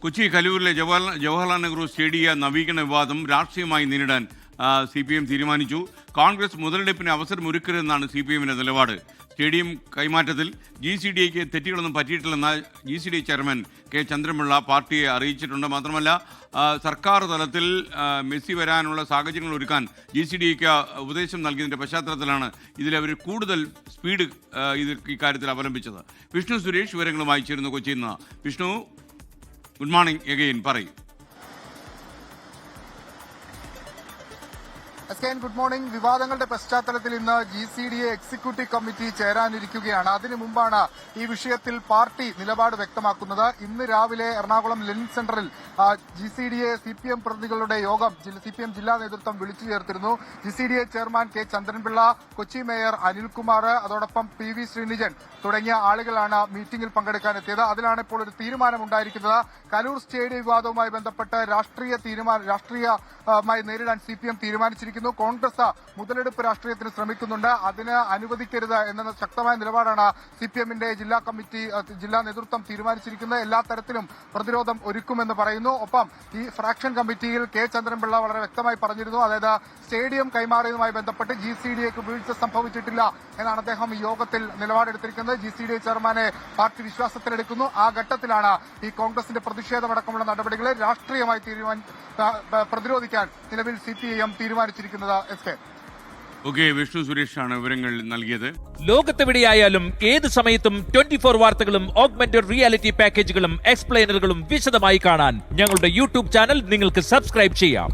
Kochi കലൂരിലെ Jawaharlal Nehru stadium നവീകരണ വിവാദം രാഷ്ട്രീയമായി നേരിടാൻ CPM തീരുമാനിച്ചു. കോൺഗ്രസ് മുതലെടുപ്പിന് അവസരമൊരുക്കരുതെന്നാണ് CPMന്റെ നിലപാട്. Stadium കൈമാറ്റത്തിൽ GCDAക്ക് തെറ്റുകളൊന്നും പറ്റിയിട്ടില്ലെന്ന് GCDA chairman K Chandran Pillai പാർട്ടിയെ അറിയിച്ചിട്ടുണ്ട്. മാത്രമല്ല സർക്കാർ തലത്തിൽ മെസ്സി വരാനുള്ള സാഹചര്യങ്ങൾ ഒരുക്കാൻ GCDAക്ക് ഉപദേശം നൽകിയതിൻ്റെ പശ്ചാത്തലത്തിലാണ് ഇതിലവർ കൂടുതൽ സ്പീഡ് ഇക്കാര്യത്തിൽ അവലംബിച്ചത്. വിഷ്ണു സുരേഷ് വിവരങ്ങളുമായി ചേരുന്നു കൊച്ചിയിൽ നിന്ന്. വിഷ്ണു, ഗുഡ് മോർണിംഗ് എഗെയിൻ, പറയൂ. Good morning. വിവാദങ്ങളുടെ പശ്ചാത്തലത്തിൽ ഇന്ന് GCDA എക്സിക്യൂട്ടീവ് കമ്മിറ്റി ചേരാനിരിക്കുകയാണ്. അതിനു മുമ്പാണ് ഈ വിഷയത്തിൽ പാർട്ടി നിലപാട് വ്യക്തമാക്കുന്നത്. ഇന്ന് രാവിലെ എറണാകുളം ലെനിൻ സെന്ററിൽ GCDA CPM പ്രതിനിധികളുടെ യോഗം CPM ജില്ലാ നേതൃത്വം വിളിച്ചു ചേർത്തിരുന്നു. GCDA chairman K Chandran Pillai, Kochi mayor Anilkumar, അതോടൊപ്പം PV ശ്രീനിജൻ തുടങ്ങിയ ആളുകളാണ് മീറ്റിംഗിൽ പങ്കെടുക്കാനെത്തിയത്. അതിലാണ് ഇപ്പോൾ ഒരു തീരുമാനമുണ്ടായിരിക്കുന്നത്. കലൂർ സ്റ്റേഡിയം വിവാദവുമായി ബന്ധപ്പെട്ട് രാഷ്ട്രീയമായി നേരിടാൻ CPM തീരുമാനിച്ചിരിക്കുന്നു. കോൺഗ്രസ് മുതലെടുപ്പ് രാഷ്ട്രീയത്തിന് ശ്രമിക്കുന്നുണ്ട്. അതിന് അനുവദിക്കരുത് എന്ന ശക്തമായ നിലപാടാണ് CPMന്റെ ജില്ലാ നേതൃത്വം തീരുമാനിച്ചിരിക്കുന്നത്. എല്ലാ തരത്തിലും പ്രതിരോധം ഒരുക്കുമെന്ന് പറയുന്നു. ഒപ്പം ഈ ഫ്രാക്ഷൻ കമ്മിറ്റിയിൽ കെ ചന്ദ്രൻപിള്ള വളരെ വ്യക്തമായി പറഞ്ഞിരുന്നു. അതായത് സ്റ്റേഡിയം കൈമാറിയതുമായി ബന്ധപ്പെട്ട് GCDAക്ക് വീഴ്ച സംഭവിച്ചിട്ടില്ല എന്നാണ് അദ്ദേഹം ഈ യോഗത്തിൽ നിലപാടെടുത്തിരിക്കുന്നത്. GCDA ചെയർമാനെ party വിശ്വാസത്തിലെടുക്കുന്നു. ആ ഘട്ടത്തിലാണ് ഈ കോൺഗ്രസിന്റെ പ്രതിഷേധമടക്കമുള്ള നടപടികളെ രാഷ്ട്രീയമായി പ്രതിരോധിക്കാൻ നിലവിൽ CPIM തീരുമാനിച്ചിരിക്കുന്നത്. വിഷ്ണു സുരേഷാണ് വിവരങ്ങൾ നൽകിയത്. ലോകത്തെവിടെയായാലും ഏത് സമയത്തും 24 വാർത്തകളും ഓഗ്മെന്റഡ് റിയാലിറ്റി പാക്കേജുകളും എക്സ്പ്ലെയിനറുകളും വിശദമായി കാണാൻ ഞങ്ങളുടെ YouTube ചാനൽ നിങ്ങൾക്ക് സബ്സ്ക്രൈബ് ചെയ്യാം.